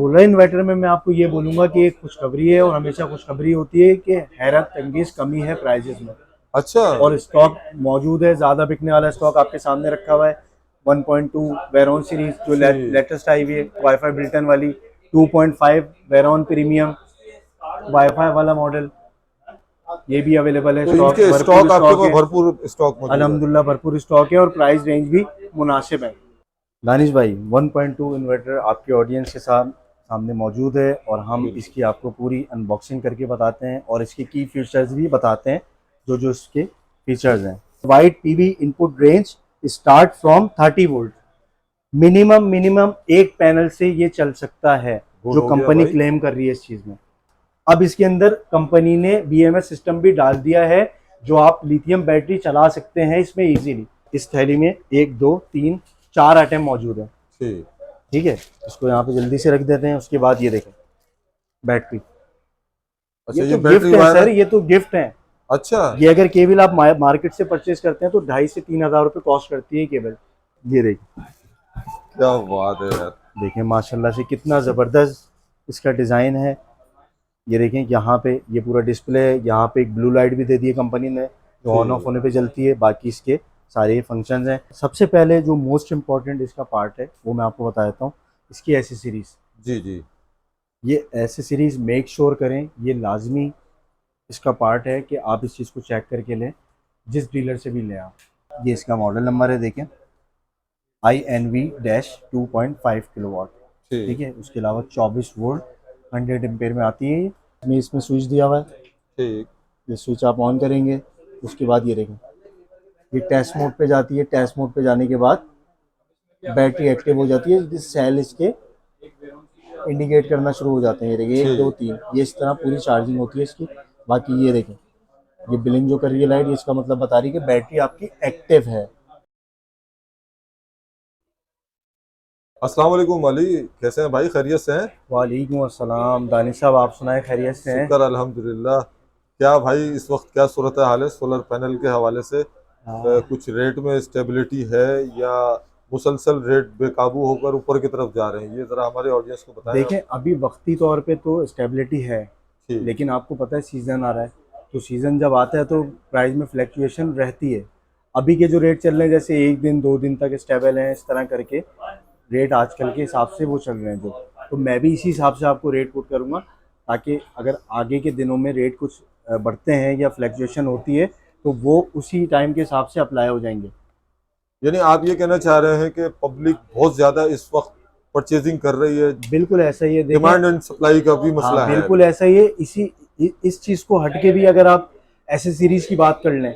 Solar inverter में मैं आपको ये बोलूंगा कि एक खुशखबरी है और हमेशा खुशखबरी होती है कि हैरत अंगेज कमी है प्राइजेस में। अच्छा। और स्टॉक मौजूद है, ज़्यादा बिकने वाला स्टॉक आपके सामने रखा हुआ है। 1.2 वेरॉन सीरीज जो ठीक। लेटेस्ट आई हुई है वाईफाई बिल्टन वाली, 2.5 वेरॉन प्रीमियम वाईफाई वाला मॉडल, ये भी अवेलेबल है। तो स्टॉक इनके भरपूर स्टॉक आपके स्टॉक पास है, भरपूर स्टॉक मौजूद है। अल्हम्दुलिल्लाह भरपूर स्टॉक है और प्राइस रेंज भी मुनासिब है। दानिश भाई 1.2 इन्वर्टर आपके ऑडियंस के साथ सामने मौजूद है और हम बिल्कुल। इसकी आपको पूरी अनबॉक्सिंग करके बताते हैं और इसके की फीचर्स भी बताते हैं, जो जो इसके फीचर्स हैं। Wide PV input range start from 30 volt, minimum एक पैनल से ये चल सकता है, गुड जो हो गया कंपनी भाई। क्लेम कर रही है इस चीज़ में। अब इसके अंदर कंपनी ने बीएमएस सिस्टम भी डाल दिया है, जो आप लिथियम बैटरी चला सकते हैं इसमें इजीली। इस थैली में 1 2 3 4 आइटम मौजूद है। ठीक। ठीक है, इसको यहाँ पे जल्दी से रख देते हैं। उसके बाद ये देखें बैटरी, ये अच्छा, ये तो बैटरी गिफ्ट है वायर है। सर, ये तो गिफ्ट है। अच्छा। ये अगर केबल आप मार्केट से परचेज करते हैं तो 2,500 से 3,000 रुपये कॉस्ट करती है केबल। ये देखिए, क्या बात है यार। देखें माशाल्लाह से कितना ज़बरदस्त इसका डिज़ाइन है। ये देखें यहाँ पे ये पूरा डिस्प्ले है, यहाँ पे एक ब्लू लाइट भी दे दी है कंपनी ने, जो ऑन ऑफ ठीक। होने पे जलती है। बाकी इसके सारे फंक्शंस हैं। सबसे पहले जो मोस्ट इम्पॉर्टेंट इसका पार्ट है वो मैं आपको बता देता हूँ, इसकी एसेसरीज। जी जी। ये एसेसरीज मेक श्योर करें, ये लाजमी इसका पार्ट है कि आप इस चीज़ को चेक करके लें, जिस डीलर से भी लें आप। ये इसका मॉडल नंबर है, देखें INV-2.5 किलोवाट। ठीक। ठीक है, उसके अलावा 24 वोल्ट 100 एम्पेयर में आती है। इसमें स्विच दिया हुआ है, ठीक। ये स्विच आप ऑन करेंगे। उसके बाद ये देखें, ये टेस्ट मोड पे जाती है। टेस्ट मोड पे जाने के बाद बैटरी एक्टिव हो जाती है, जिस सेल इसके इंडिकेट करना शुरू हो जाते हैं। ये देखिए 1 2 ठीक। 3, ये इस तरह पूरी चार्जिंग होती है इसकी। बाकी ये देखें, ये बिलिंग जो कर रही है लाइट, ये इसका मतलब बता रही है कि बैटरी आपकी एक्टिव है। अस्सलाम वालेकुम अली, कैसे हैं भाई, खैरियत से हैं? वालेकुम अस्सलाम दानिश साहब, आप सुनाए खैरियत से हैं? शुक्र अल्हम्दुलिल्लाह। क्या भाई इस वक्त क्या सूरत हाल है सोलर पैनल के हवाले से? हाँ, कुछ रेट में स्टेबिलिटी है या मुसलसल रेट बेकाबू होकर ऊपर की तरफ जा रहे हैं, ये ज़रा हमारे ऑडियंस को बताएं आप। देखें अभी वक्ती तौर पे तो स्टेबिलिटी है, ठीक। लेकिन आपको पता है सीज़न आ रहा है, तो सीज़न जब आता है तो प्राइस में फ्लैक्चुएशन रहती है। अभी के जो रेट चल रहे हैं, जैसे 1 दिन 2 दिन तक स्टेबल हैं, इस तरह करके रेट आजकल के हिसाब से वो चल रहे हैं जो, तो मैं भी इसी हिसाब से आपको रेट कोट करूँगा, ताकि अगर आगे के दिनों में रेट कुछ बढ़ते हैं या फ्लैक्चुएशन होती है तो वो उसी टाइम के हिसाब से अप्लाई हो जाएंगे। यानी आप ये कहना चाह रहे हैं कि पब्लिक बहुत ज़्यादा इस वक्त परचेजिंग कर रही है, बिल्कुल ऐसा ही है, देखें। डिमांड एंड सप्लाई का भी हाँ मसला है बिल्कुल अभी। ऐसा ही है। इस चीज़ को हट के भी अगर आप ऐसे सीरीज़ की बात कर लें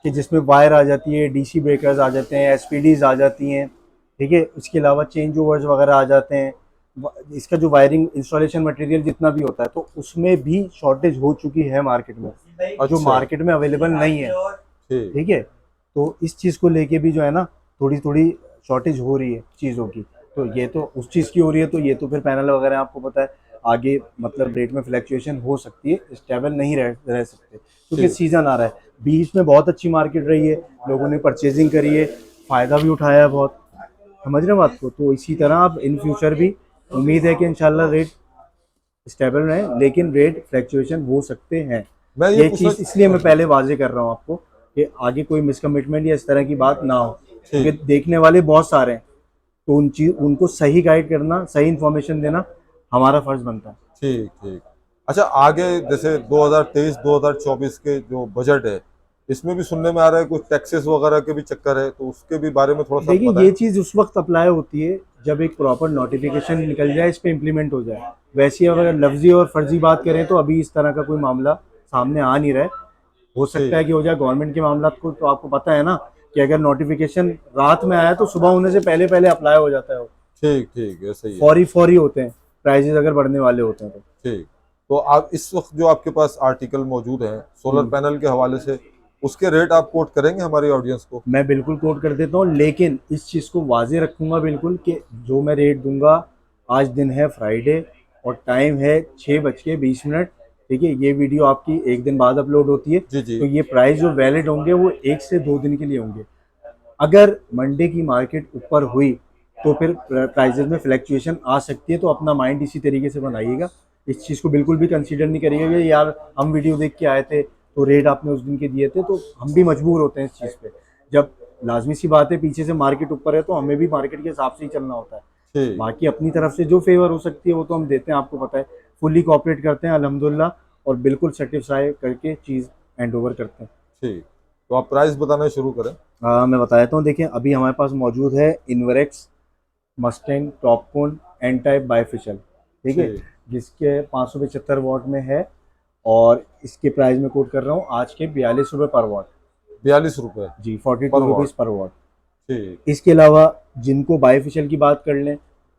कि जिसमें वायर आ जाती है, डीसी ब्रेकर्स आ जाते हैं, एसपीडीज आ जाती हैं, ठीक है, इसके अलावा चेंज ओवर्स वगैरह आ जाते हैं, इसका जो वायरिंग इंस्टॉलेशन मटेरियल जितना भी होता है, तो उसमें भी शॉर्टेज हो चुकी है मार्केट में, जो अच्छा। मार्केट में अवेलेबल नहीं है। ठीक। ठीक है, तो इस चीज़ को लेके भी जो है ना, थोड़ी थोड़ी शॉर्टेज हो रही है चीज़ों की। तो ये तो उस चीज़ की हो रही है, तो ये तो फिर पैनल वगैरह आपको पता है आगे मतलब रेट में फ्लैक्चुएशन हो सकती है, स्टेबल नहीं रह सकते, क्योंकि ठीक। सीज़न आ रहा है। बीच में बहुत अच्छी मार्केट रही है, लोगों ने परचेजिंग करी है, फ़ायदा भी उठाया है बहुत, समझ रहे हैं बात को। तो इसी तरह आप इन फ्यूचर भी उम्मीद है कि इंशाल्लाह रेट स्टेबल रहे, लेकिन रेट फ्लैक्चुएशन हो सकते हैं। मैं ये ये पूछना। चीज़ इसलिए मैं पहले वाजे कर रहा हूँ आपको, कि आगे कोई मिसकमिटमेंट या इस तरह की बात ना हो, क्योंकि ठीक। देखने वाले बहुत सारे हैं, तो उनको सही गाइड करना, सही इन्फॉर्मेशन देना हमारा फर्ज बनता है। ठीक। ठीक। अच्छा, आगे जैसे 2023 2024 के जो बजट है, इसमें भी सुनने में आ रहा है कुछ टैक्सेस वगैरह के भी चक्कर है, तो उसके भी बारे में थोड़ा सा देखिए बताएं। ये चीज़ उस वक्त अप्लाई होती है जब एक प्रॉपर नोटिफिकेशन निकल जाए, इस पे इम्प्लीमेंट हो जाए। वैसे अगर लफ्जी और फर्जी बात करें तो अभी इस तरह का कोई मामला सामने आ नहीं रहा है। हो सकता है ठीक। कि हो जाए गवर्नमेंट के मामला को, तो आपको पता है ना कि अगर नोटिफिकेशन रात में आया तो सुबह होने से पहले पहले अप्लाई हो जाता है वो। ठीक। ठीक, ऐसा ही है। फौरी फौरी होते हैं, प्राइजेस अगर बढ़ने वाले होते हैं तो। ठीक। तो आप इस वक्त जो आपके पास आर्टिकल मौजूद हैं सोलर हम्म, पैनल के हवाले से, उसके रेट आप कोट करेंगे हमारी ऑडियंस को? मैं बिल्कुल कोट कर देता हूँ, लेकिन इस चीज़ को वाजे रखूंगा बिल्कुल कि जो मैं रेट दूंगा, आज दिन है फ्राइडे और टाइम है 6:20। ठीक है, ये वीडियो आपकी एक दिन बाद अपलोड होती है, जी जी। तो ये प्राइस जो वैलिड होंगे वो 1 से 2 दिन के लिए होंगे। अगर मंडे की मार्केट ऊपर हुई तो फिर प्राइजेस में फ्लैक्चुएशन आ सकती है। तो अपना माइंड इसी तरीके से बनाइएगा, इस चीज़ को बिल्कुल भी कंसीडर नहीं करिएगा कि यार हम वीडियो देख के आए थे तो रेट आपने उस दिन के दिए थे, तो हम भी मजबूर होते हैं इस चीज़ पे। जब लाजमी सी बात है पीछे से मार्केट ऊपर है तो हमें भी मार्केट के हिसाब से ही चलना होता है। ठीक। बाकी अपनी तरफ से जो फेवर हो सकती है वो तो हम देते हैं, आपको पता है, फुल्ली कॉपरेट करते हैं अल्हम्दुलिल्लाह, और बिल्कुल सेटिस्फाई करके चीज़ हैंड ओवर करते हैं। ठीक, तो आप प्राइस बताना शुरू करें। मैं बता देता हूँ, देखिए अभी हमारे पास मौजूद है Inverex Mustang TOPCon N type bifacial, ठीक है, ठीक। जिसके 575 वॉट में है, और इसके प्राइस में कोट कर रहा हूँ आज के 42 रुपये पर वॉट। 42 रुपए जी, 42 पर रुपीज़ वॉट। पर वॉट। ठीक। इसके अलावा जिनको बाइफिशल की बात कर लें,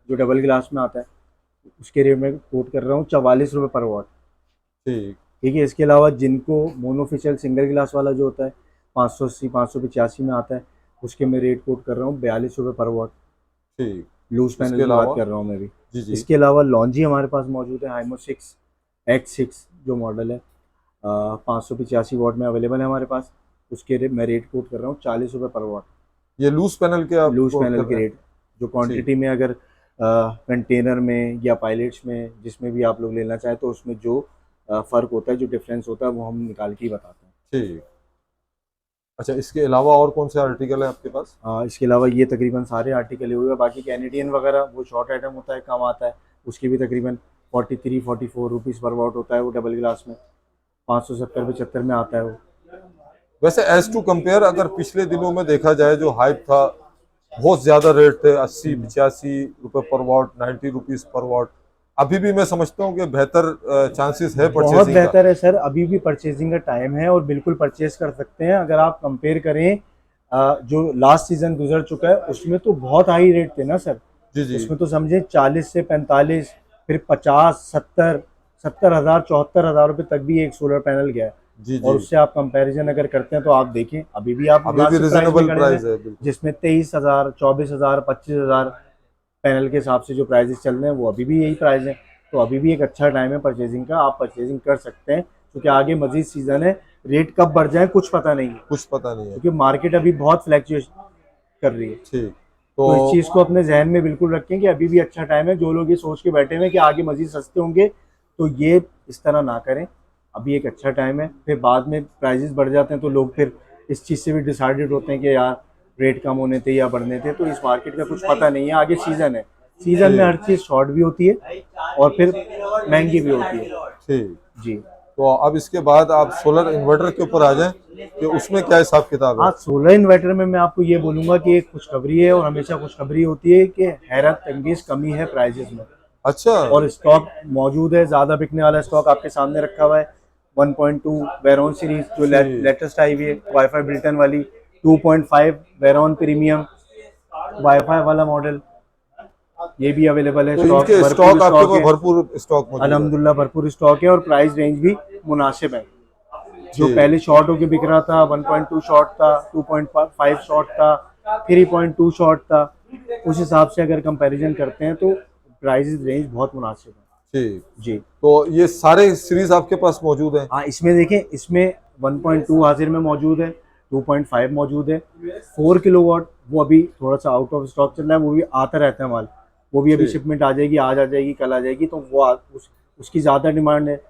जो डबल ग्लास में आता है, उसके रेट में कोट कर रहा हूँ 44 रुपये पर वॉट। ठीक। ठीक है, इसके अलावा जिनको मोनोफिशल सिंगल ग्लास वाला जो होता है 580 585 में आता है, उसके मैं रेट कोट कर रहा हूँ 42 रुपये पर वॉट। ठीक। लूज पैनल इसके की बात अलावा? कर रहा हूँ मैं भी। जी जी। इसके अलावा लॉन्जी हमारे पास मौजूद है, हाइमो 6X6 जो मॉडल है, 585 वॉट में अवेलेबल है हमारे पास। उसके मैं रेट कोट कर रहा हूँ 40 रुपये पर वॉट। ये लूज पैनल के आप लूज कोट पैनल कर के रहे हैं? रेट जो ठीक। क्वांटिटी में, अगर कंटेनर में या पायलट्स में, जिसमें भी आप लोग लेना चाहें, तो उसमें जो फ़र्क होता है, जो डिफरेंस होता है, वो हम निकाल के ही बताते हैं। ठीक। अच्छा, इसके अलावा और कौन से आर्टिकल है आपके पास? इसके अलावा ये तकरीबन सारे आर्टिकल हुए, बाकी कैनेडियन वगैरह वो शॉर्ट आइटम होता है, कम आता है, उसके भी तकरीबन 43-44 रुपीज़ पर वॉट होता है, वो डबल ग्लास में 570-75 में आता है वो। वैसे एज टू कंपेयर, अगर पिछले दिनों में देखा जाए, जो हाइप था, बहुत ज्यादा रेट थे, 80-85 रुपए पर वॉट, 90 रुपीज पर वॉट। अभी भी मैं समझता हूँ कि बेहतर चांसेस है बहुत परचेजिंग का। बेहतर है सर, अभी भी परचेजिंग का टाइम है और बिल्कुल परचेज कर सकते हैं। अगर आप कंपेयर करें जो लास्ट सीजन गुजर चुका है उसमें तो बहुत हाई रेट थे ना सर। जी जी। उसमें तो समझे 40 से 45, फिर 50, 70 हज़ार 74 हज़ार रुपये तक भी एक सोलर पैनल गया है। जी और जी। उससे आप कंपैरिजन अगर करते हैं तो आप देखें अभी भी आप अभी भी मुनासिब प्राइस में रिजनेबल खड़े हैं, प्राइस है, बिल्कुल। जिसमें 23 हज़ार 24 हज़ार 25 हज़ार पैनल के हिसाब से जो प्राइजेस चल रहे हैं वो अभी भी यही प्राइस है। तो अभी भी एक अच्छा टाइम है परचेजिंग का, आप परचेजिंग कर सकते हैं, क्योंकि आगे मजीद सीजन है, रेट कब बढ़ जाए कुछ पता नहीं है, कुछ पता नहीं है। क्योंकि मार्केट अभी बहुत फ्लैक्चुएशन कर रही है। ठीक। तो इस तो चीज़ को अपने जहन में बिल्कुल रखें कि अभी भी अच्छा टाइम है। जो लोग ये सोच के बैठे हुए हैं कि आगे मजीद सस्ते होंगे, तो ये इस तरह ना करें, अभी एक अच्छा टाइम है। फिर बाद में प्राइजेस बढ़ जाते हैं तो लोग फिर इस चीज़ से भी डिसाइडेड होते हैं कि यार रेट कम होने थे या बढ़ने थे। तो इस मार्केट का कुछ पता नहीं है, आगे सीज़न है, सीज़न में हर ठीक। चीज़ शॉर्ट भी होती है और फिर महंगी भी होती है। ठीक। जी तो अब इसके बाद आप सोलर इन्वर्टर के ऊपर आ जाएं कि उसमें क्या हिसाब किताब है। हाँ, सोलर इन्वर्टर में मैं आपको ये बोलूँगा कि एक खुशखबरी है, और हमेशा खुशखबरी होती है कि हैरत अंगेज कमी है प्राइजेस में, अच्छा। और स्टॉक मौजूद है। ज़्यादा बिकने वाला स्टॉक आपके सामने रखा हुआ है। 1.2 वेरॉन सीरीज जो ठीक। लेटेस्ट आई हुई है वाईफाई बिल्टन वाली, 2.5 वेरॉन प्रीमियम वाईफाई वाला मॉडल, ये भी अवेलेबल है। तो स्टॉक इनके भरपूर स्टॉक आपके स्टॉक पास है, भरपूर स्टॉक मौजूद है। अल्हम्दुलिल्लाह भरपूर स्टॉक है, और प्राइस रेंज भी मुनासिब है। जो ठीक। पहले शॉर्ट होके बिक रहा था, 1.2 शॉर्ट था, 2.5 शॉर्ट था, 3.2 शॉर्ट था, उस हिसाब से अगर कंपैरिजन करते हैं तो प्राइस रेंज बहुत मुनासिब है। ठीक। जी तो ये सारे सीरीज आपके पास मौजूद हैं? हाँ, इसमें देखें, इसमें 1.2 हाजिर में मौजूद है, 2.5 मौजूद है, 4 किलोवाट वो अभी थोड़ा सा आउट ऑफ स्टॉक चल रहा है, वो भी आता रहता है माल, वो भी अभी ठीक। शिपमेंट आ जाएगी, आज आ जाएगी, कल आ जाएगी, तो वो उसकी ज़्यादा डिमांड है।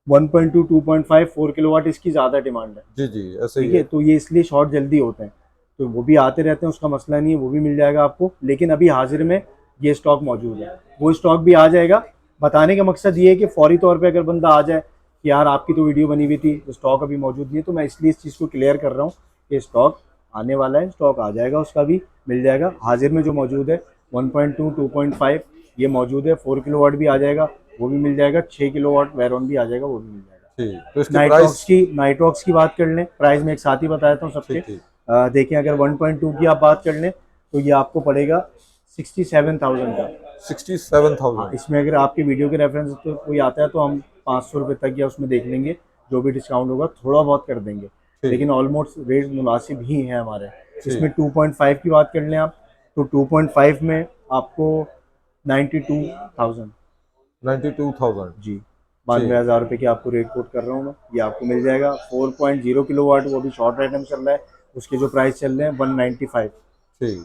1.2, 2.5, 4 किलोवाट इसकी ज़्यादा डिमांड है। जी जी, ऐसे ही ठीक है, है। तो ये इसलिए शॉर्ट जल्दी होते हैं, तो वो भी आते रहते हैं, उसका मसला नहीं है, वो भी मिल जाएगा आपको। लेकिन अभी हाजिर में ये स्टॉक मौजूद है, वो स्टॉक भी आ जाएगा। बताने का मकसद ये है कि फौरी तौर पे अगर बंदा आ जाए कि यार आपकी तो वीडियो बनी हुई थी, तो स्टॉक अभी मौजूद नहीं है, तो मैं इसलिए इस चीज़ को क्लियर कर रहा हूँ कि स्टॉक आने वाला है, स्टॉक आ जाएगा, उसका भी मिल जाएगा। हाजिर में जो मौजूद है 1.2, 2.5 ये मौजूद है, 4 किलोवाट भी आ जाएगा, वो भी मिल जाएगा, 6 किलोवाट वेरॉन भी आ जाएगा, वो भी मिल जाएगा। ठीक, तो इसके प्राइस? नाइट्रॉक्स की बात कर लें, प्राइस में एक साथ ही बताता हूँ सबके। ठीक ठीक। देखें, अगर 1.2 की आप बात कर लें तो ये आपको पड़ेगा 67,000 का। 67,000। हाँ, इसमें अगर आपके वीडियो के रेफरेंस तो कोई आता है तो हम 500 रुपये तक या उसमें देख लेंगे, जो भी डिस्काउंट होगा थोड़ा बहुत कर देंगे, ठीक। लेकिन ऑलमोस्ट रेट मुनासिब ही है हमारे। इसमें ठीक। 2.5 की बात कर लें आप, तो 2.5 में आपको 92,000, 92,000। जी, ठीक। 92,000 रुपये की आपको रेट कोट कर रहा हूँ मैं, ये आपको मिल जाएगा। 4.0 किलोवाट वो भी शॉर्ट आइटम चल रहा है, उसके जो प्राइस चल रहे हैं 195। ठीक।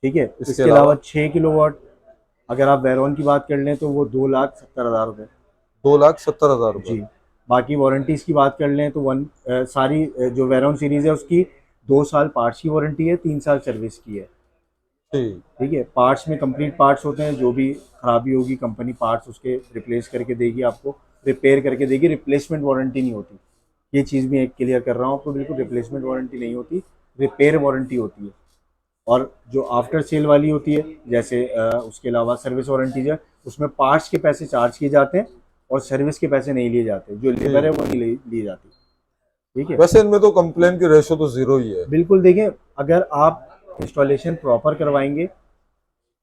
ठीक है। इसके इसके अलावा 6 किलोवाट अगर आप वेरॉन की बात कर लें तो वो 2,70,000 रुपये। 2,70,000 रुपये। जी। बाकी वारंटीज़ की बात कर लें तो सारी जो वेरॉन सीरीज़ है उसकी 2 साल पार्ट्स की वारंटी है, 3 साल सर्विस की है। ठीक। ठीक है। पार्ट्स में कंप्लीट पार्ट्स होते हैं, जो भी खराबी होगी कंपनी पार्ट्स उसके रिप्लेस करके देगी आपको, रिपेयर करके देगी, रिप्लेसमेंट वारंटी नहीं होती। ये चीज़ भी एक क्लियर कर रहा हूँ आपको, बिल्कुल रिप्लेसमेंट वारंटी नहीं होती, रिपेयर वारंटी होती है। और जो आफ्टर सेल वाली होती है, जैसे उसके अलावा सर्विस वारंटी है, उसमें पार्ट्स के पैसे चार्ज किए जाते हैं और सर्विस के पैसे नहीं लिए जाते, जो लेबर है ठीक। वो नहीं ली जाती। ठीक है। वैसे इनमें तो कंप्लेन की रेशो तो जीरो ही है। बिल्कुल। देखिए, अगर आप इंस्टॉलेशन प्रॉपर करवाएंगे,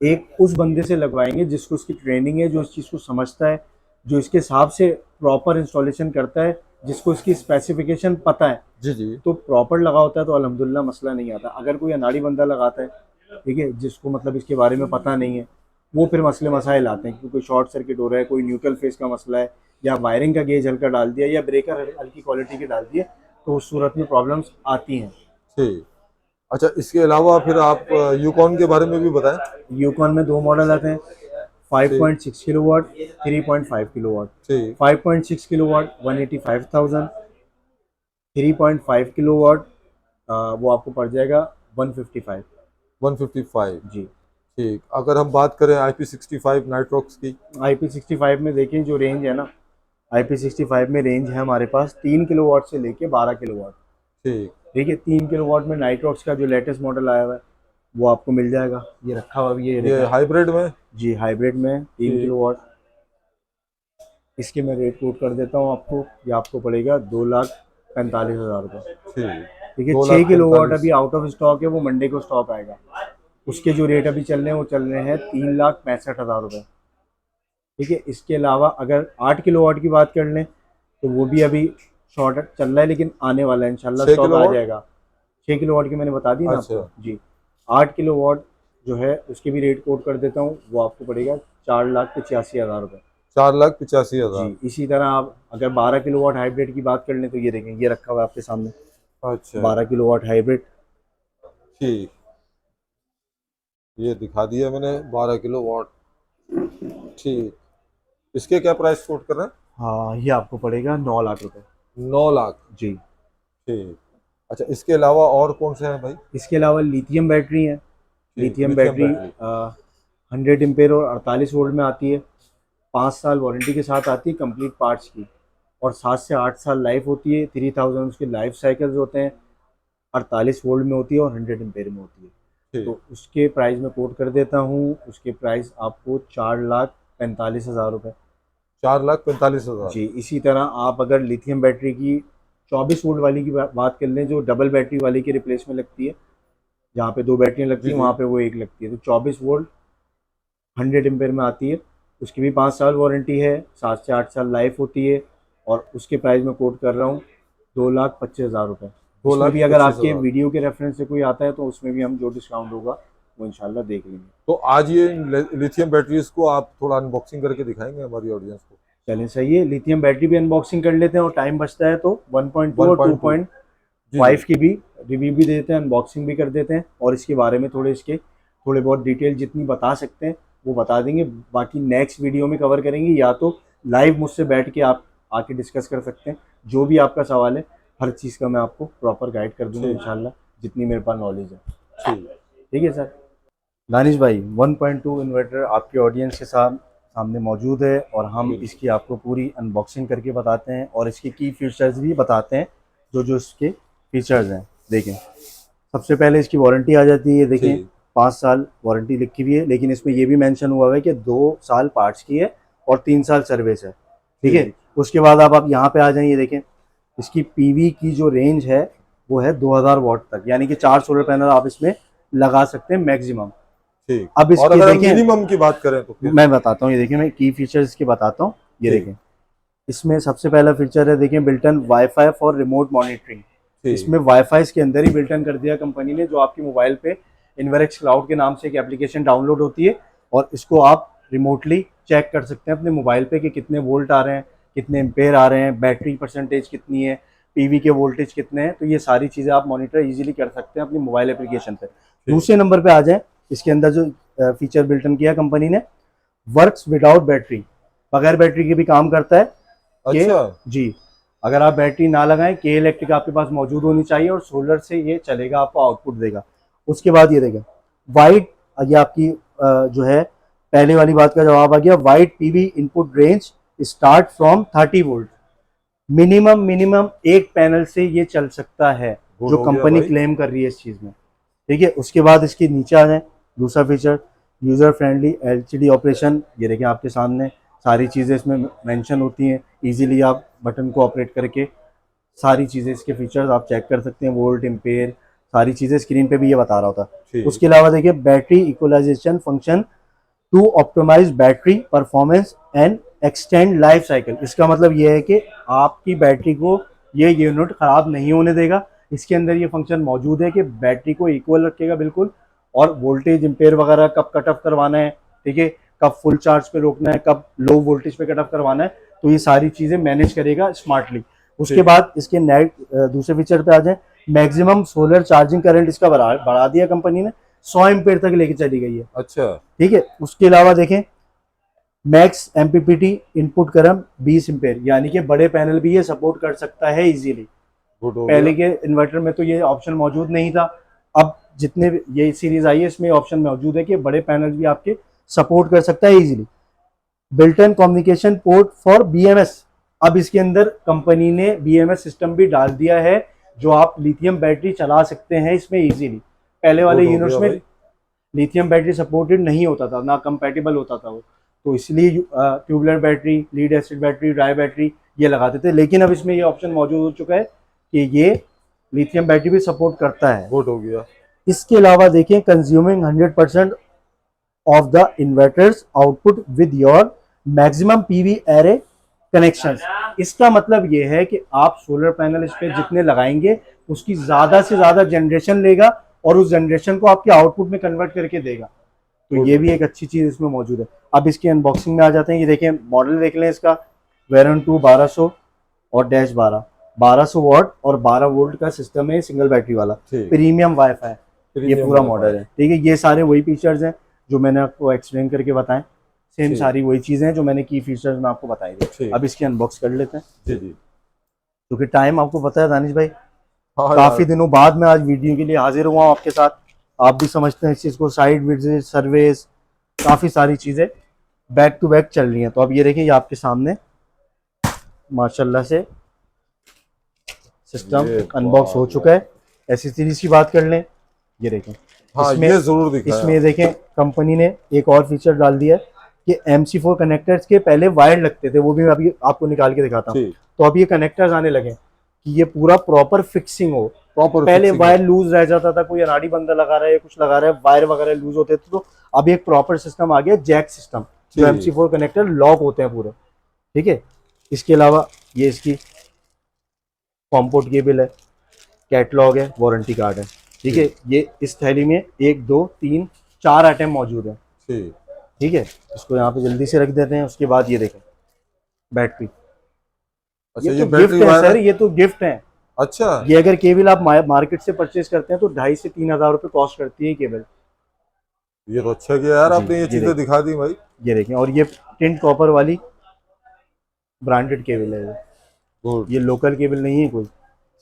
एक उस बंदे से लगवाएंगे जिसको उसकी ट्रेनिंग है, जो इस चीज़ को समझता है, जो इसके हिसाब से प्रॉपर इंस्टॉलेशन करता है, जिसको इसकी स्पेसिफिकेशन पता है, जी जी। तो प्रॉपर लगा होता है तो अल्हम्दुलिल्लाह मसला नहीं आता। अगर कोई अनाड़ी बंदा लगाता है, ठीक है, जिसको मतलब इसके बारे में पता नहीं है, वो फिर मसले मसाइल आते हैं, क्योंकि कोई शॉर्ट सर्किट हो रहा है, कोई न्यूट्रल फेस का मसला है, या वायरिंग का गेज हल्का डाल दिया, या ब्रेकर हल्की क्वालिटी के डाल दिए, तो उस सूरत में प्रॉब्लम्स आती हैं। ठीक। अच्छा, इसके अलावा फिर आप यूकॉन के बारे में भी बताएं। यूकॉन में 2 मॉडल आते हैं, ठीक। 5.6 किलोवाट, 3.5 किलोवाट। ठीक। 5.6 किलोवाट 185,000, 3.5 किलोवाट वो आपको पड़ जाएगा 155। 155। जी। ठीक। अगर हम बात करें IP65 नाइट्रॉक्स की। IP65 में देखें जो रेंज है ना, IP65 में रेंज है हमारे पास 3 किलोवाट से लेके 12 किलोवाट। ठीक। ठीक है। 3 किलोवाट में नाइट्रॉक्स का जो लेटेस्ट मॉडल आया हुआ है वो आपको मिल जाएगा, ये रखा हुआ भी है, ये ये देखा। हाइब्रिड में। जी, हाइब्रिड में तीन ठीक। किलोवाट इसके मैं रेट कोट कर देता हूँ आपको, ये आपको पड़ेगा 2,45,000 रुपये। ठीक। ठीक है। दो लाख 6 किलोवाट पैंतालीस अभी आउट ऑफ स्टॉक है, वो मंडे को स्टॉक आएगा। उसके जो रेट अभी चल रहे हैं वो चल रहे हैं 3,65,000 रुपये। ठीक है। इसके अलावा अगर 8 किलोवाट की बात कर लें तो वो भी अभी शॉर्ट चल रहा है, लेकिन आने वाला है, इंशाल्लाह 6 स्टॉक आ किलोवाट। जाएगा। 6 किलोवाट की मैंने बता दी ना अच्छा। आपको। जी। 8 किलोवाट जो है उसके भी रेट कोट कर देता हूँ, वो आपको पड़ेगा 4,85,000 रुपये। 4,85,000। जी। इसी तरह आप अगर 12 किलोवाट हाइब्रिड की बात कर लें तो ये देखें, ये रखा हुआ है आपके सामने, अच्छा। 12 किलोवाट हाइब्रिड। ठीक। ये दिखा दिया मैंने 12 किलोवाट। ठीक। इसके क्या प्राइस कोट कर रहे हैं? हाँ, ये आपको पड़ेगा 9 लाख रुपए। 9 लाख। जी। ठीक। अच्छा, इसके अलावा और कौन से हैं भाई? इसके अलावा लिथियम बैटरी है। ठीक, lithium lithium battery battery. 100 ampere और 48 वोल्ट में आती है। 5 साल वारंटी के साथ आती है कंप्लीट पार्ट्स की, और 7 से 8 साल लाइफ होती है। 3000 उसके लाइफ साइकिल्स होते हैं। 48 वोल्ट में होती है और 100 एम्पेयर में होती है। ठीक। तो उसके प्राइस में कोट कर देता हूँ, उसके प्राइस आपको 4,45,000 रुपये। 4,45,000। जी। इसी तरह आप अगर लिथियम बैटरी की 24 वोल्ट वाली की बात कर लें, जो डबल बैटरी वाली के रिप्लेस में लगती है, जहाँ पे 2 बैटरियाँ लगती जी हैं जी। वहाँ पे वो एक लगती है, तो 24 वोल्ट 100 एम्पेयर में आती है। उसकी भी 5 साल वारंटी है, 7 से 8 साल लाइफ होती है, और उसके प्राइस में कोट कर रहा हूँ 2,25,000 रुपये। दो इसमें लाख भी अगर पच्चीस आपके हजार वीडियो के रेफरेंस से कोई आता है तो उसमें भी हम जो डिस्काउंट होगा वो इंशाल्लाह देख लेंगे। तो आज ये लिथियम बैटरीज को आप थोड़ा अनबॉक्सिंग करके दिखाएंगे हमारी ऑडियंस को? चलें, सही है। लिथियम बैटरी भी अनबॉक्सिंग कर लेते हैं, और टाइम बचता है तो 1.2 और 1.2। जी जी। 2.5 की भी रिव्यू भी देते हैं, अनबॉक्सिंग भी कर देते हैं, और इसके बारे में थोड़े बहुत डिटेल जितनी बता सकते हैं वो बता देंगे। बाकी नेक्स्ट वीडियो में कवर करेंगे, या तो लाइव मुझसे बैठ के आप आके डिस्कस कर सकते हैं। जो भी आपका सवाल है हर चीज़ का मैं आपको प्रॉपर गाइड कर दूंगा ठीक। इंशाल्लाह, जितनी मेरे पास नॉलेज है। ठीक। ठीक है सर। दानिश भाई, 1.2 इन्वर्टर आपके ऑडियंस के सामने मौजूद है, और हम बिल्कुल। इसकी आपको पूरी अनबॉक्सिंग करके बताते हैं, और इसके की फीचर्स भी बताते हैं, जो जो इसके फीचर्स हैं। देखें, सबसे पहले इसकी वारंटी आ जाती है। देखें, ठीक। 5 साल वारंटी लिखी हुई है, लेकिन इसमें ये भी मेंशन हुआ हुआ है कि 2 साल पार्ट्स की है और 3 साल सर्विस है। ठीक है। ठीक। उसके बाद आप यहाँ पे आ जाइए। देखें, इसकी पीवी की जो रेंज है वो है 2000 वाट तक, यानी कि 4 सोलर पैनल आप इसमें लगा सकते हैं मैक्सिमम। ठीक। अब और इसके अगर हम देखें, मिनिमम की बात करें तो फिर? मैं बताता हूँ, ये देखिए, मैं की फीचर्स इसके बताता हूँ। ये ठीक। देखें, इसमें सबसे पहला फीचर है, देखें, built-in wifi for remote monitoring. ठीक। इसमें वाईफाई इसके अंदर ही बिल्टन कर दिया कंपनी ने, जो आपके मोबाइल पे इन्वरेक्स क्लाउड के नाम से एक एप्लीकेशन डाउनलोड होती है, और इसको आप रिमोटली चेक कर सकते हैं अपने मोबाइल पे कि कितने वोल्ट आ रहे हैं, कितने एम्पेयर आ रहे हैं, बैटरी परसेंटेज कितनी है, पीवी के वोल्टेज कितने हैं। तो ये सारी चीज़ें आप मॉनिटर इजीली कर सकते हैं अपनी मोबाइल एप्लीकेशन पे। ठीक। दूसरे नंबर पे आ जाए, इसके अंदर जो फीचर बिल्टन किया कंपनी ने, वर्क्स विदाउट बैटरी, बगैर बैटरी के भी काम करता है। अच्छा जी, अगर आप बैटरी ना लगाएं, के इलेक्ट्रिक आपके पास मौजूद होनी चाहिए और सोलर से ये चलेगा, आपको आउटपुट देगा। उसके बाद ये देगा वाइड, ये आपकी जो है पहले वाली बात का जवाब आ गया। Wide PV input range start from 30 volt, minimum एक पैनल से ये चल सकता है, गुड जो हो गया कंपनी भाई। क्लेम कर रही है इस चीज में। ठीक है, उसके बाद इसके नीचे आ जाए, दूसरा feature user friendly LCD operation. ये देखिए आपके सामने सारी चीज़ें इसमें मेंशन होती हैं, इजीली आप बटन को ऑपरेट करके सारी चीज़ें, इसके फीचर्स आप चेक कर सकते हैं, वोल्ट एम्पेयर सारी चीज़ें स्क्रीन पे भी ये बता रहा होता है। ठीक। उसके अलावा देखिए battery equalization function to optimize battery performance and extend life cycle. इसका मतलब ये है कि आपकी बैटरी को ये यूनिट खराब नहीं होने देगा। इसके अंदर ये फंक्शन मौजूद है कि बैटरी को इक्वल रखेगा बिल्कुल, और वोल्टेज इम्पेयर वगैरह कब कट ऑफ करवाना है, ठीक है, कब फुल चार्ज पे रोकना है, कब लो वोल्टेज पे कट ऑफ करवाना है, तो ये सारी चीजें मैनेज करेगा स्मार्टली। उसके बाद इसके दूसरे फीचर पे आ जाए, मैक्सिमम सोलर चार्जिंग करंट इसका बढ़ा दिया कंपनी ने, 100 एम्पेयर तक लेके चली गई है। अच्छा ठीक है, उसके अलावा देखें max MPPT input current 20 ampere, यानी कि बड़े पैनल भी ये सपोर्ट कर सकता है इजीली। गुड हो पहले गया। के इन्वर्टर में तो ये ऑप्शन मौजूद नहीं था, अब जितने भी ये सीरीज आई है इसमें ऑप्शन मौजूद है कि बड़े पैनल भी आपके सपोर्ट कर सकता है easily. Built in communication port for BMS, अब इसके अंदर कंपनी ने बीएमएस सिस्टम भी डाल दिया है, जो आप लिथियम बैटरी चला सकते हैं इसमें इजीली। पहले वाले Good हो यूनिट्स गया में भाई। लिथियम बैटरी सपोर्टेड नहीं होता था, ना कंपैटिबल होता था वो, तो इसलिए tubular battery, lead acid battery, dry battery ये लगाते थे। लेकिन अब इसमें ये ऑप्शन मौजूद हो चुका है कि ये लिथियम बैटरी भी सपोर्ट करता है। गुड हो गया। इसके अलावा देखें consuming 100% of the inverters output with your maximum PV array connections. इसका मतलब ये है कि आप सोलर पैनल इस पे जितने लगाएंगे उसकी ज्यादा से ज्यादा जनरेशन लेगा और उस जनरेशन को आपके आउटपुट में कन्वर्ट करके देगा। तो ये भी एक अच्छी चीज इसमें मौजूद है। अब इसकी अनबॉक्सिंग में आ जाते हैं। ये देखें मॉडल देख लें इसका, वेरिएंट 2 1200 और डैश 1200 वॉट और 12 वोल्ट का सिस्टम है, सिंगल बैटरी वाला, ठीक। प्रीमियम वाईफाई, ये प्रीमियम पूरा वाला मॉडल है। ठीक है, ये सारे वही फीचर्स हैं जो मैंने आपको एक्सप्लेन करके बताएं, सेम ठीक। सारी वही चीजें हैं जो मैंने की फीचर्स में आपको बताई थी। ठीक। अब इसकी अनबॉक्स कर लेते हैं, जी जी। क्योंकि टाइम आपको पता है दानिश भाई, हाँ काफी यार। दिनों बाद मैं आज वीडियो के लिए हाजिर हुआ हूँ आपके साथ। आप भी समझते हैं इस चीज को, साइड विजिट, सर्वेस, काफी सारी चीजें बैक टू बैक चल रही हैं। तो अब ये देखिए, ये आपके सामने माशाल्लाह से सिस्टम ये अनबॉक्स हो चुका है। ऐसी सीरीज की बात कर लें, ये देखें, हाँ इसमें ये जरूर दिखाया। इसमें देखें कंपनी ने एक और फीचर डाल दिया है कि MC4 कनेक्टर्स के पहले वायर लगते थे, वो भी मैं अभी आपको निकाल के दिखाता हूँ। ठीक। तो अब ये कनेक्टर्स आने लगे कि ये पूरा प्रॉपर फिक्सिंग हो। प्रॉपर पहले वायर लूज रह जाता था, कोई अनाड़ी बंदा लगा रहा है, कुछ लगा रहा है, वायर वगैरह लूज होते थे। तो अब एक प्रॉपर सिस्टम आ गया, जैक सिस्टम, जो ठीक। MC4 कनेक्टर लॉक होते हैं पूरे। ठीक है, इसके अलावा ये इसकी कॉम्पोर्ट केबल है, कैटलॉग है, वारंटी कार्ड है। ठीक है, ये इस थैली में 1 2 3 4 आइटम मौजूद है। ठीक। ठीक है, इसको यहाँ पे जल्दी से रख देते हैं। उसके बाद ये देखें बैटरी, अच्छा ये ये तो बैटरी गिफ्ट है वायर सर, है? ये तो गिफ्ट है। अच्छा ये अगर केबल आप मार्केट से परचेज करते हैं तो 2,500 से 3,000 रुपये कॉस्ट करती है केबल। ये तो अच्छा किया यार, जी, आपने ये ये चीजें देख। दिखा दी भाई। ये देखें, और ये टिंट कॉपर वाली ब्रांडेड केबल है ये। गुड। ये लोकल केबल नहीं है कोई,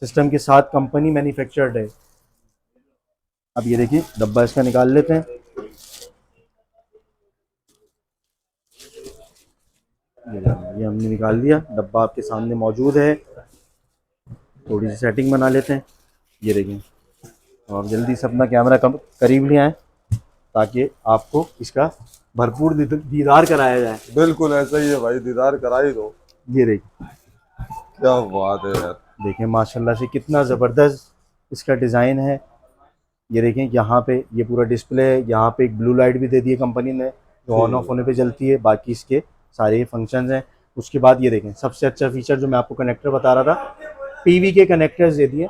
सिस्टम के साथ कंपनी मैन्युफैक्चर्ड है। अब ये देखिए डब्बा इसका निकाल लेते हैं। ये हमने निकाल दिया, डब्बा आपके सामने मौजूद है। थोड़ी सी सेटिंग बना लेते हैं। ये देखिए, और जल्दी से अपना कैमरा करीब ले आए ताकि आपको इसका भरपूर दीदार कराया जाए। बिल्कुल ऐसा ही है भाई, दीदार करा ही दो। ये देखिए, क्या बात है यार। देखें माशाल्लाह से कितना ज़बरदस्त इसका डिज़ाइन है। ये देखें, यहाँ पे ये पूरा डिस्प्ले है, यहाँ पे एक ब्लू लाइट भी दे दी है कंपनी ने, जो ऑन ऑफ होने पे जलती है। बाकी इसके सारे फंक्शंस हैं। उसके बाद ये देखें, सबसे अच्छा फीचर जो मैं आपको कनेक्टर बता रहा था, पीवी के कनेक्टर्स दे दिए,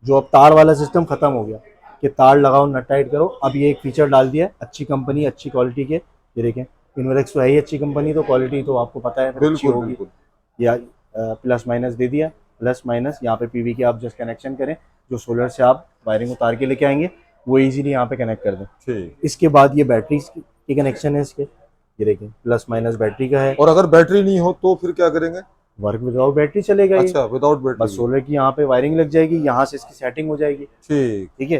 जो अब तार वाला सिस्टम ख़त्म हो गया कि तार लगाओ नट टाइट करो। अब ये एक फीचर डाल दिया है, अच्छी कंपनी अच्छी क्वालिटी के। ये देखें, इनवरक्स तो है ही अच्छी कंपनी, तो क्वालिटी तो आपको पता है अच्छी बिल्कुल होगी। बिल्कुल। या प्लस माइनस दे दिया, प्लस माइनस यहाँ पे पीवी के आप जस्ट कनेक्शन करें, जो सोलर से आप वायरिंग उतार के लेके आएंगे। वो इजीली यहाँ पे कनेक्ट कर दें। ठीक। इसके बाद ये बैटरी की कनेक्शन है इसके, ये देखिए प्लस माइनस बैटरी का है। और अगर बैटरी नहीं हो तो फिर क्या करेंगे? वर्क विदाउट बैटरी चलेगा ये। अच्छा, विदाउट बैटरी। बस सोलर की यहाँ पे वायरिंग लग जाएगी, यहाँ से इसकी सेटिंग हो जाएगी। ठीक। ठीक है,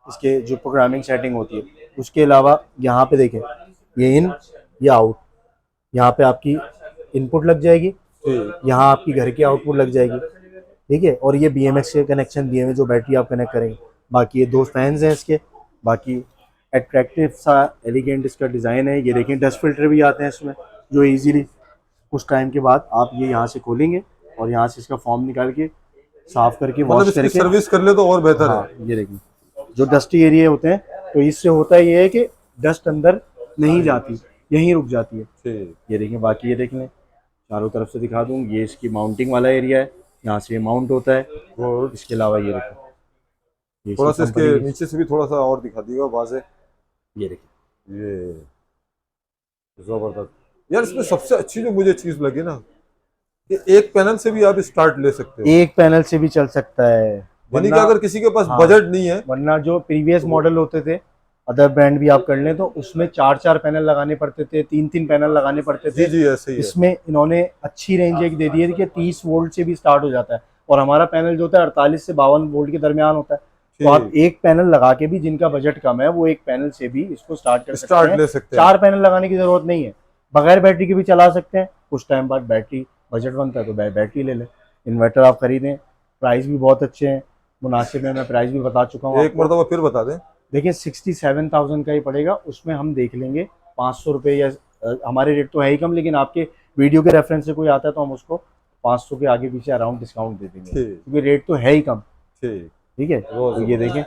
इसके जो प्रोग्रामिंग सेटिंग होती है। उसके अलावा यहाँ पे देखें, ये इन, ये आउट, यहाँ पे आपकी इनपुट लग जाएगी, ठीक। यहाँ आपकी घर की आउटपुट लग जाएगी। ठीक है, और ये BMX के कनेक्शन दिए हुए जो बैटरी आप कनेक्ट करेंगे। बाकी ये 2 फैंस हैं इसके। बाकी अट्रैक्टिव सा एलिगेंट इसका डिज़ाइन है। ये देखें डस्ट फिल्टर भी आते हैं इसमें, जो इजीली कुछ टाइम के बाद आप ये यहाँ से खोलेंगे और यहाँ से इसका फॉर्म निकाल के साफ करके मतलब वॉश इसकी करके। सर्विस कर ले तो और बेहतर हाँ, है। ये देखिए जो डस्टी एरिया होते हैं, तो इससे होता ये है कि डस्ट अंदर नहीं जाती, यहीं रुक जाती है। ठीक। ये देखिए, बाकी ये देख लें, चारों तरफ से दिखा दूँ। ये इसकी माउंटिंग वाला एरिया है, यहाँ से ये माउंट होता है। और इसके अलावा ये देखो, ये थोड़ा इसकी सा इसके कंपनी की- नीचे से भी थोड़ा सा और दिखा दिएगा वाज़े। ये देखिए, ये जबरदस्त यार। इसमें सबसे अच्छी जो मुझे चीज लगी ना, कि एक पैनल से भी आप स्टार्ट ले सकते हो। एक पैनल से भी चल सकता है। यानी कि वरना- अगर किसी के पास हाँ। बजट नहीं है, वरना जो प्रीवियस मॉडल होते थे, अदर ब्रांड भी आप कर लें, तो उसमें 4 पैनल लगाने पड़ते थे, 3 पैनल लगाने पड़ते जी थे। जी ऐसे ही है। इसमें इन्होंने अच्छी रेंज एक दे दी है कि 30 वोल्ट से भी स्टार्ट हो जाता है। और हमारा पैनल जो होता है 48 से 52 वोल्ट के दरमियान होता है। तो आप ठीक। एक पैनल लगा के भी, जिनका बजट कम है, वो एक पैनल से भी इसको स्टार्ट कर सकते स्टार्ट हैं। ले सकते हैं। 4 पैनल लगाने की जरूरत नहीं है, बगैर बैटरी के भी चला सकते हैं। कुछ टाइम बाद बैटरी बजट बनता है तो बैटरी ले लें। इन्वर्टर आप खरीदें, प्राइस भी बहुत अच्छे हैं, मुनासिब है। मैं प्राइस भी बता चुका हूँ एक आपको। मरतबा फिर बता दें। देखिए 67,000 का ही पड़ेगा। उसमें हम देख लेंगे 500 रुपये, या हमारे रेट तो है ही कम, लेकिन आपके वीडियो के रेफरेंस से कोई आता है तो हम उसको 500 के आगे पीछे अराउंड डिस्काउंट दे देंगे, ठीक। क्योंकि रेट तो है ही कम। ठीक। ठीक है, वो तो ये देखें,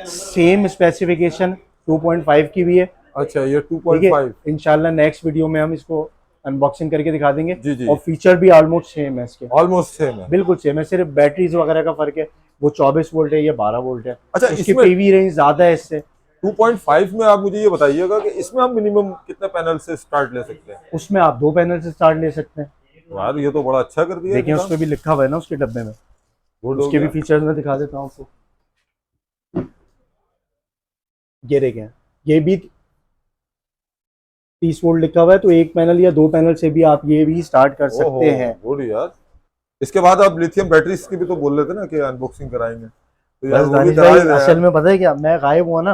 सेम स्पेसिफिकेशन 2.5 की भी है। अच्छा, ये ठीक है, 2.5। इंशाल्लाह नेक्स्ट वीडियो में हम इसको अनबॉक्सिंग करके दिखा देंगे। जी जी। और फीचर भी ऑलमोस्ट सेम है इसके, ऑलमोस्ट सेम है। बिल्कुल सेम है। सिर्फ बैटरीज वगैरह का फर्क है, वो 24 वोल्ट है, ये 12 वोल्ट है। अच्छा, इसकी इसमें पीवी रेंज ज्यादा है इससे। 2.5 में आप मुझे ये बताइएगा कि इसमें हम मिनिमम कितने पैनल से स्टार्ट ले सकते हैं? उसमें आप 2 पैनल से स्टार्ट ले सकते हैं। यार ये तो बड़ा अच्छा कर दिया। देखिए उसमें भी लिखा हुआ है ना उसके डब्बे में, उसके भी फीचर्स में दिखा देता हूँ आपको। ये देखें, ये भी 30 वोल्ट लिखा हुआ है, तो एक पैनल या 2 पैनल से भी आप ये भी स्टार्ट कर सकते हैं। गुड यार। इसके बाद आप लिथियम बैटरीज की भी तो बोल रहे थे ना कि अनबॉक्सिंग कराएंगे, तो यार बस वो भी दानिश करा भाई, ही रहे असल हैं। में पता है क्या, मैं गायब हुआ ना,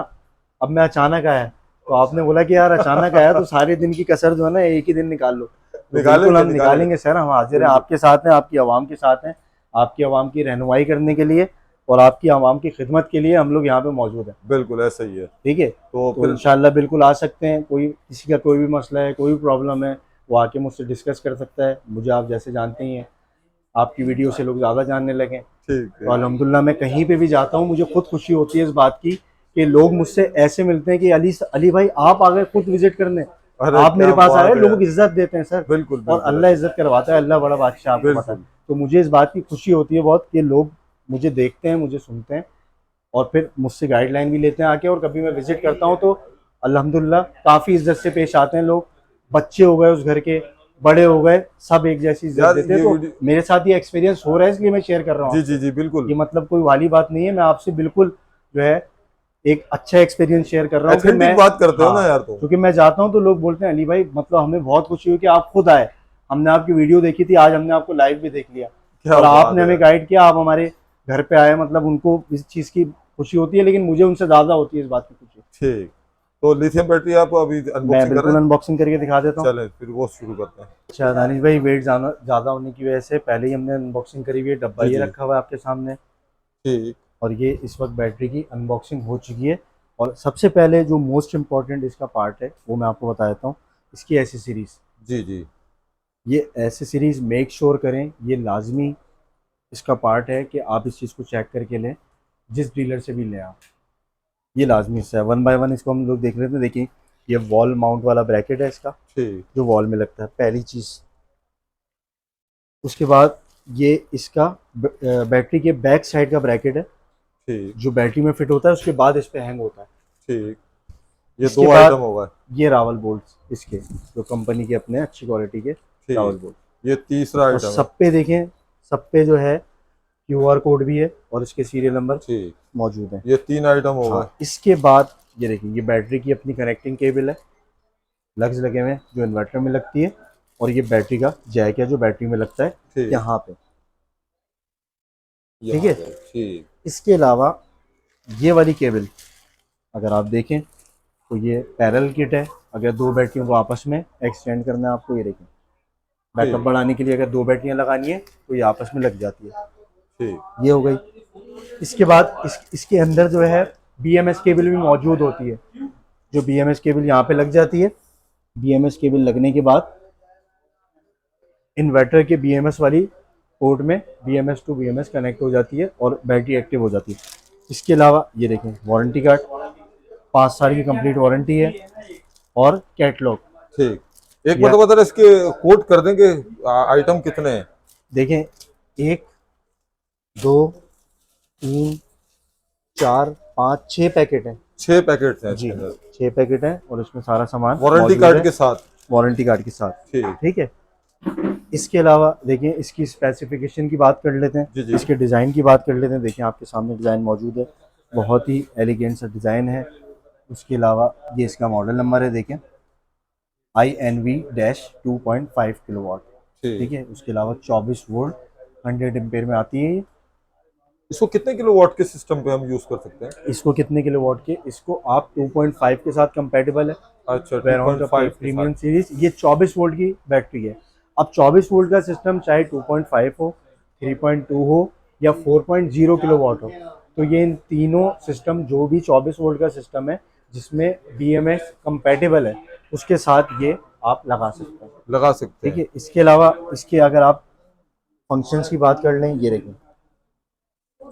अब मैं अचानक आया, तो आपने बोला कि यार अचानक आया तो सारे दिन की कसर जो है ना एक ही दिन निकाल लो। तो बिल्कुल हम निकालेंगे सर, हम हाजिर हैं, आपके साथ हैं, आपकी आवाम के साथ हैं, आपकी आवाम की रहनुमाई करने के लिए और आपकी आवाम की खिदमत के लिए हम लोग यहाँ पे मौजूद हैं। बिल्कुल ऐसा ही है। ठीक है, तो तो इंशाल्लाह बिल्कुल आ सकते हैं। कोई किसी का कोई भी मसला है, कोई भी प्रॉब्लम है, वो आके मुझसे डिस्कस कर सकता है। मुझे आप जैसे जानते ही हैं, आपकी वीडियो से लोग ज़्यादा जानने लगे। ठीक तो है। अल्हम्दुलिल्लाह मैं कहीं पे भी जाता हूँ, मुझे खुद खुशी होती है इस बात की कि लोग मुझसे ऐसे मिलते हैं कि अली भाई आप आ गए खुद विजिट करने, अरे आप मेरे क्या पास आ बात गए। है। लोग इज्जत देते हैं सर, बिल्कुल और बिल्कुल। अल्लाह इज्जत करवाता है, अल्लाह बड़ा बादशाह, आपको पता है। बिल्कुल। तो मुझे इस बात की खुशी होती है बहुत कि लोग मुझे देखते हैं, मुझे सुनते हैं और फिर मुझसे गाइडलाइन भी लेते हैं आके। और कभी मैं विजिट करता हूँ तो अल्हम्दुलिल्लाह काफ़ी इज्जत से पेश आते हैं लोग। बच्चे हो गए उस घर के, बड़े हो गए, सब एक जैसी इज्जत यार देते हैं। ये तो वीडियो- मेरे साथ ये एक्सपीरियंस हो रहा है, इसलिए मैं शेयर कर रहा हूँ। जी जी जी बिल्कुल। ये मतलब कोई वाली बात नहीं है, मैं आपसे बिल्कुल जो है एक अच्छा एक्सपीरियंस शेयर कर रहा हूँ। कि मैं Authentic बात करते हो ना हाँ, यार तुम। क्योंकि मैं जाता हूँ तो लोग बोलते हैं अली भाई मतलब हमें बहुत खुशी हुई कि आप खुद आए, हमने आपकी वीडियो देखी थी, आज हमने आपको लाइव भी देख लिया क्या और बात आपने है। हमें गाइड किया, आप हमारे घर पे आए। मतलब उनको इस चीज़ की खुशी होती है, लेकिन मुझे उनसे ज़्यादा होती है इस बात की खुशी। ठीक। तो लिथियम बैटरी आप अभी मैं अनबॉक्सिंग कर बिल्कुल रहे हैं? अनबॉक्सिंग करके दिखा देता हूँ। चलें फिर वो शुरू करते हैं। अच्छा दानिश भाई, वेट ज़्यादा होने की वजह से पहले ही हमने अनबॉक्सिंग करी हुई है। डब्बा जी, ये जी। रखा हुआ है आपके सामने, ठीक। और ये इस वक्त बैटरी की अनबॉक्सिंग हो चुकी है। और सबसे पहले जो मोस्ट इम्पॉर्टेंट इसका पार्ट है वो मैं आपको बता देता हूँ, इसकी एसेसरीज। जी जी। ये एसेसरीज मेक श्योर करें, ये लाजमी इसका पार्ट है कि आप इस चीज़ को चेक करके लें, जिस डीलर से भी लें आप, ये लाजमी हिस्सा है। 1 बाय 1 इसको हम लोग देख लेते हैं। देखिए ये वॉल माउंट वाला ब्रैकेट है इसका, ठीक। जो वॉल में लगता है, पहली चीज़। उसके बाद ये इसका बैटरी के बैक साइड का ब्रैकेट है, ठीक। जो बैटरी में फिट होता है, उसके बाद इस पे हैंग होता है। ठीक। ये इसके 2 बाद आइटम होगा। ये रावल बोल्ट्स इसके, जो कंपनी के अपने अच्छी क्वालिटी के रावल बोल्ट। ये तीसरा और आइटम है। सब पे देखें, सब पे जो है QR कोड भी है और इसके सीरियल नंबर ठीक, मौजूद है। ये 3 आइटम हो गए। हाँ, इसके बाद ये देखिए, ये बैटरी की अपनी कनेक्टिंग केबल है, लग्स लगे हुए हैं जो इन्वर्टर में लगती है, और ये बैटरी का जैक है जो बैटरी में लगता है ठीक, यहाँ पे। ठीक यहाँ है, पे, ठीक, इसके अलावा ये वाली केबल अगर आप देखें तो ये पैरेलल किट है। अगर दो बैटरियों को आपस में एक्सटेंड करना है आपको, ये देखें बैकअप ठीक, बढ़ाने के लिए अगर दो बैटरियां लगानी है तो ये आपस में लग जाती है। ठीक, ये हो गई। इसके बाद इसके अंदर जो है BMS केबल भी मौजूद होती है, जो BMS केबल यहाँ पे लग जाती है। BMS केबल लगने के बाद इन्वर्टर के BMS वाली पोर्ट में BMS टू BMS कनेक्ट हो जाती है और बैटरी एक्टिव हो जाती है। इसके अलावा ये देखें वारंटी कार्ड, 5 साल की कंप्लीट वारंटी है, और कैटलॉग। ठीक। एक बार तो बता रहे इसके कोट कर देंगे, आइटम कितने हैं? देखें 1 2 3 4 5 6 पैकेट हैं 6 पैकेट हैं जी, इसके अंदर, 6 पैकेट हैं और इसमें सारा सामान वारंटी मौजूद कार्ड है, के साथ। वारंटी कार्ड के साथ। ठीक, ठीक है, इसके अलावा देखें इसकी स्पेसिफिकेशन की बात कर लेते जी, हैं, जी। इसके डिज़ाइन की बात कर लेते हैं। देखें आपके सामने डिज़ाइन मौजूद है, बहुत ही एलिगेंट सा डिज़ाइन है। उसके अलावा ये इसका मॉडल नंबर है, देखें INV-2.5 किलोवाट। ठीक। ठीक है, उसके अलावा 24 वोल्ट 100 एम्पेयर में आती है ये। इसको कितने किलोवाट के सिस्टम पे हम यूज कर सकते हैं? इसको कितने किलोवाट के, इसको आप 2.5 के साथ कंपैटिबल है। अच्छा, वेरॉन का 2.5 के प्रीमियम साथ। सीरीज, ये 24 वोल्ट की बैटरी है। अब 24 वोल्ट का सिस्टम चाहे 2.5 हो, 3.2 हो या 4.0 किलोवाट हो, तो ये इन तीनों सिस्टम, जो भी 24 वोल्ट का सिस्टम है जिसमें BMS कंपैटिबल है, उसके साथ ये आप लगा सकते हैं। लगा सकते ठीक हैं। है, इसके अलावा इसके अगर आप फंक्शंस की बात कर लें, ये देखें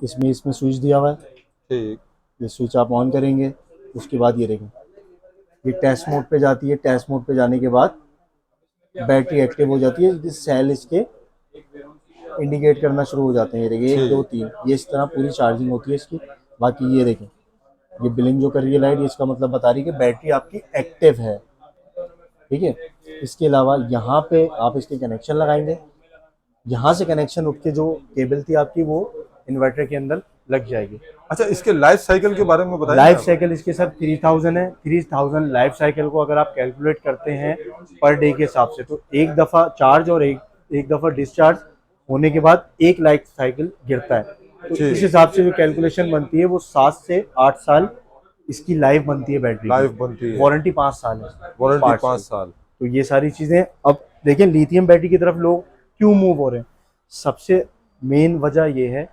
इसमें स्विच दिया हुआ है, ठीक, ये स्विच आप ऑन करेंगे, उसके बाद ये देखें ये टेस्ट मोड पे जाती है। टेस्ट मोड पे जाने के बाद बैटरी एक्टिव हो जाती है, ये सेल इसके इंडिकेट करना शुरू हो जाते हैं। ये देखिए 1 2 3, ये इस तरह पूरी चार्जिंग होती है इसकी। बाकी ये देखें ये बिलिंग जो कर रही है लाइट, इसका मतलब बता रही है कि बैटरी आपकी एक्टिव है। ठीक है, इसके अलावा यहाँ पे आप इसके कनेक्शन लगाएंगे, यहाँ से कनेक्शन उठ के जो केबल थी आपकी वो इन्वर्टर के अंदर लग जाएगी। अच्छा, इसके लाइफ साइकिल के बारे में बताइए। लाइफ साइकिल इसके साथ 3000 है। 3000 लाइफ साइकिल को अगर आप कैलकुलेट करते हैं पर डे के हिसाब से, तो एक दफ़ा चार्ज और एक दफ़ा डिस्चार्ज होने के बाद एक लाइफ साइकिल गिरता है। तो ठीक। इस हिसाब से जो कैलकुलेशन बनती है वो 7 से 8 साल इसकी लाइफ बनती है बैटरी की। लाइफ बनती है। वारंटी 5 साल है। वारंटी 5 साल। तो ये सारी चीज़ें। अब देखें लिथियम बैटरी की तरफ लोग क्यों मूव हो रहे हैं, सबसे मेन वजह ये है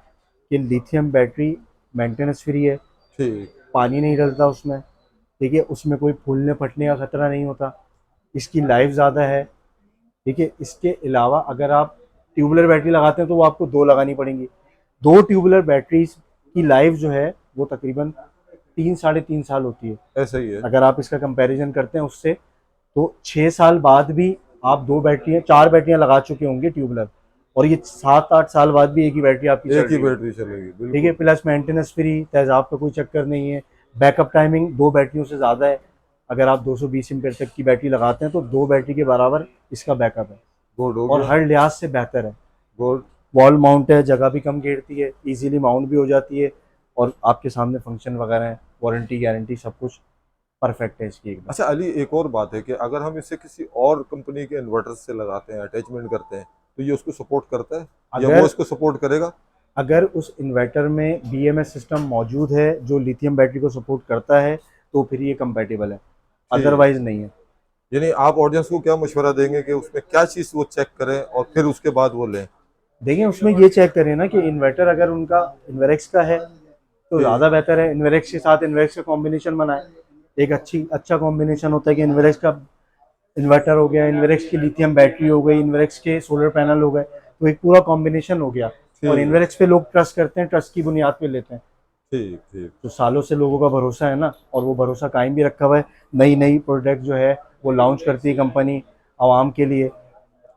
कि लिथियम बैटरी मेंटेनेंस फ्री है, ठीक, पानी नहीं डलता उसमें। ठीक है, उसमें कोई फूलने फटने का खतरा नहीं होता, इसकी लाइफ ज़्यादा है। ठीक है, इसके अलावा अगर आप ट्यूबुलर बैटरी लगाते हैं तो वो आपको 2 लगानी पड़ेंगी। 2 ट्यूबुलर बैटरीज की लाइफ जो है वो तकरीबन 3 साढ़े 3 साल होती है। ऐसा ही है। अगर आप इसका कंपैरिजन करते हैं उससे, तो 6 साल बाद भी आप 4 बैटरियां लगा चुके होंगे ट्यूबुलर, और ये 7-8 साल बाद भी एक ही बैटरी आपकी चल एक ही रही है। बैटरी चलेगी, ठीक है, बिल्कुल। प्लस मेंटेनेंस फ्री, तेजाब का कोई चक्कर नहीं है। बैकअप टाइमिंग 2 बैटरियों से ज़्यादा है। अगर आप 220 एम्पेयर तक की बैटरी लगाते हैं तो 2 बैटरी के बराबर इसका बैकअप है, गुड हो और गया। हर लिहाज से बेहतर है। गुड। वॉल माउंट है, जगह भी कम घेरती है, इजीली माउंट भी हो जाती है, और आपके सामने फंक्शन वगैरह है, वारंटी गारंटी सब कुछ परफेक्ट है इसकी एकदम। अच्छा अली, एक और बात है कि अगर हम इसे किसी और कंपनी के इन्वर्टर से लगाते हैं, अटैचमेंट करते हैं, तो ये उसको सपोर्ट करता है या अगर वो इसको सपोर्ट करेगा? अगर उस इन्वर्टर में BMS सिस्टम मौजूद है जो लिथियम बैटरी को सपोर्ट करता है तो फिर ये कंपैटिबल है, अदरवाइज नहीं है। यानी आप ऑडियंस को क्या मशवरा देंगे कि उसमें क्या चीज़ वो चेक करें और फिर उसके बाद वो लें? देखिए उसमें ये चेक करें ना कि इन्वर्टर अगर उनका इन्वेरेक्स का है तो जी। ज़्यादा बेहतर है। इन्वेरेक्स के साथ इन्वेरेक्स का कॉम्बिनेशन बनाए, एक अच्छा कॉम्बिनेशन होता है कि इन्वेरेक्स का इन्वर्टर हो गया, इन्वेरेक्स की लिथियम बैटरी हो गई, इन्वेरेक्स के सोलर पैनल हो गए, तो एक पूरा कॉम्बिनेशन हो गया। और ठीक। इन्वेरेक्स पे लोग ट्रस्ट करते हैं, ट्रस्ट की बुनियाद पे लेते हैं। ठीक, ठीक। तो सालों से लोगों का भरोसा है ना, और वो भरोसा कायम भी रखा हुआ है। नई नई प्रोडक्ट जो है वो लॉन्च करती है कंपनी आवाम के लिए,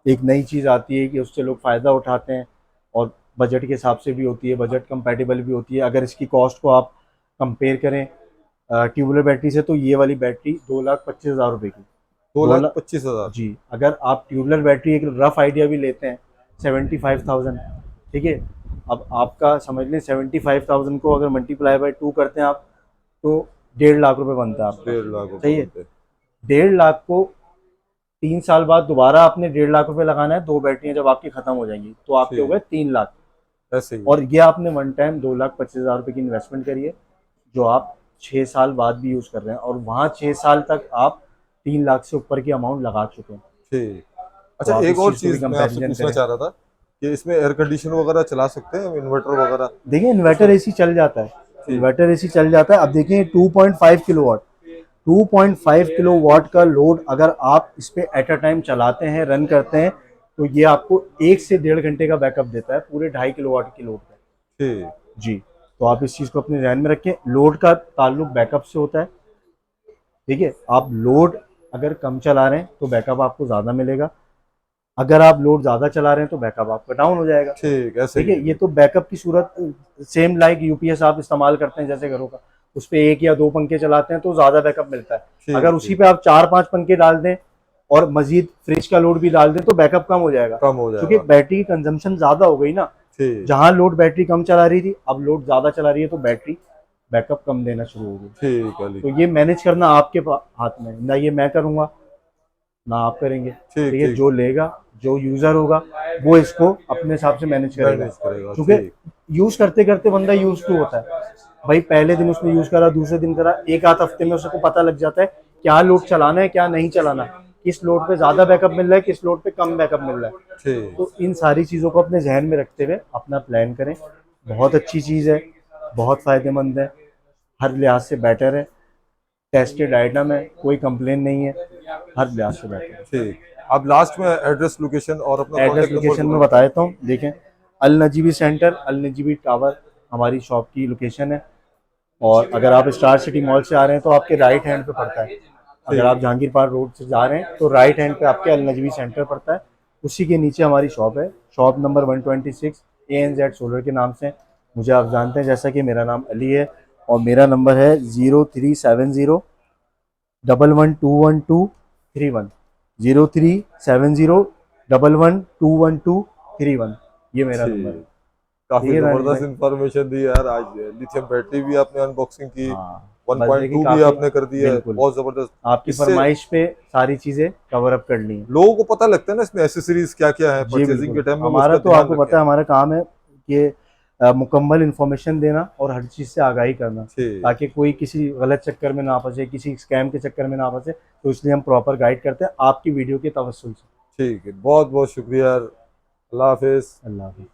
एक नई चीज़ आती है कि उससे लोग फ़ायदा उठाते हैं, और बजट के हिसाब से भी होती है, बजट कंपैटिबल भी होती है। अगर इसकी कॉस्ट को आप कंपेयर करें ट्यूबुलर बैटरी से, तो ये वाली बैटरी 2,25,000 रुपये की। 2,25,000। जी, अगर आप ट्यूबुलर बैटरी एक रफ आइडिया भी लेते हैं 75,000। ठीक है, अब आपका समझ लें 75,000 को अगर मल्टीप्लाई बाय 2 करते हैं आप, तो 1.5 लाख रुपए बनता है आपका। 1.5 लाख सही रुपए है। बनते हैं। 1.5 लाख को 3 साल बाद दोबारा आपने 1.5 लाख रुपए लगाना है, 2 बैटरियां जब आपकी खत्म हो जाएंगी तो आपके हो ठीक, गए 3 लाख। ऐसे ही। और ये आपने वन टाइम 2,25,000 रुपए की इन्वेस्टमेंट करी है, जो आप 6 साल बाद भी यूज कर रहे हैं, और वहाँ 6 साल तक आप 3 लाख से ऊपर की अमाउंट लगा चुके हैं। ठीक। तो अच्छा, आप एक इस और चीज को भी चीज मैं आपसे कंपैरिजन पूछना करें। चाह रहा था कि इसमें एयर कंडीशन वगैरह चला सकते हैं, इन्वर्टर वगैरह? देखिए इन्वर्टर एसी चल जाता है, ठीक। इन्वर्टर एसी चल जाता है। अब देखिए 2.5 किलोवाट, 2.5 किलोवाट का लोड अगर आप इस पे एट अ टाइम चलाते हैं, रन करते हैं, तो ये आपको 1 से 1.5 घंटे का बैकअप देता है पूरे 2.5 किलोवाट की लोड पे। ठीक। जी, तो आप इस चीज़ को अपने ध्यान में रखें, लोड का ताल्लुक बैकअप से होता है। ठीक है, आप लोड अगर कम चला रहे हैं तो बैकअप आपको ज़्यादा मिलेगा, अगर आप लोड ज़्यादा चला रहे हैं तो बैकअप आपका डाउन हो जाएगा। ठीक, ऐसे ठीक ही है, है। ये तो बैकअप की सूरत सेम लाइक यूपीएस आप इस्तेमाल करते हैं जैसे घरों का, उस पर 1 या 2 पंखे चलाते हैं तो ज़्यादा बैकअप मिलता है। ठीक, अगर उसी ठीक। पे आप 4-5 पंखे डाल दें और मजीद फ्रिज का लोड भी डाल दें तो बैकअप कम हो जाएगा, कम हो क्योंकि जाएगा। बैटरी की कंजम्पशन ज़्यादा हो गई ना। ठीक। जहाँ लोड बैटरी कम चला रही थी, अब लोड ज़्यादा चला रही है तो बैटरी बैकअप कम देना शुरू हो गई। ठीक अली। तो ये मैनेज करना आपके हाथ में है, ना ये मैं करूँगा ना आप करेंगे। ठीक, ठीक है, ठीक। जो लेगा, जो यूज़र होगा, वो इसको अपने हिसाब से मैनेज करेगा। मैनेज करेगा। क्योंकि ठीक। यूज़ करते करते बंदा यूज़ टू होता है भाई। पहले दिन उसने यूज़ करा, दूसरे दिन करा, एक आध हफ्ते में उसको पता लग जाता है क्या लोड चलाना है क्या नहीं चलाना है, किस लोड पे ज़्यादा बैकअप मिल रहा है, किस लोड पे कम बैकअप मिल रहा है। ठीक। तो इन सारी चीज़ों को अपने जहन में रखते हुए अपना प्लान करें। बहुत अच्छी चीज़ है, बहुत फ़ायदेमंद है, हर लिहाज से बेटर है, टेस्टेड आइटम है, कोई कंप्लेन नहीं है, हर लिहाज से बेटर है। ठीक। अब लास्ट में एड्रेस, लोकेशन और अपना एड्रेस कॉन्टेक्ट लोकेशन नंबर में बता देता हूँ। देखें, अल नजीबी सेंटर, अल नजीबी टावर हमारी शॉप की लोकेशन है। और अगर आप स्टार सिटी मॉल से आ रहे हैं तो आपके राइट हैंड पे पड़ता है। अगर आप ठीक। जहांगीर पार्क रोड से जा रहे हैं तो राइट हैंड पे आपके अल नजवी सेंटर पड़ता है, उसी के नीचे हमारी शॉप है। शॉप नंबर 126 ANZ सोलर के नाम से मुझे आप जानते हैं। जैसा कि मेरा नाम अली है और मेरा नंबर है 0370112131, 0370112131। ये मेरा नंबर है। ठीक। काफी ठीक है दानिश जबरदस्त भाई। इंफॉर्मेशन दी यार आज। लिथियम बैटरी भी आपने अनबॉक्सिंग की, हाँ, बस देखिए 1.2 भी काफ़ी, आपने कर दिया है, बिल्कुल बहुत जबरदस्त। आपकी इससे फरमाइश पे सारी चीज़ें कवर अप कर ली हैं। लोगों को पता लगता है ना इसमें एसेसरीज क्या क्या है, जी परचेजिंग बिल्कुल, के टाइम में वो हमारा उसका तो ध्यान आपको रखें। पता है हमारा काम है कि मुकम्मल इन्फॉर्मेशन देना और हर चीज़ से आगाही करना, ठीक। ताकि कोई किसी गलत चक्कर में ना फंसे, किसी स्कैम के चक्कर में ना फंसे। तो इसलिए हम प्रॉपर गाइड करते हैं आपकी वीडियो के तवस्सुल से। ठीक है, बहुत बहुत शुक्रिया। अल्लाह हाफिज। अल्लाह हाफ़िज़।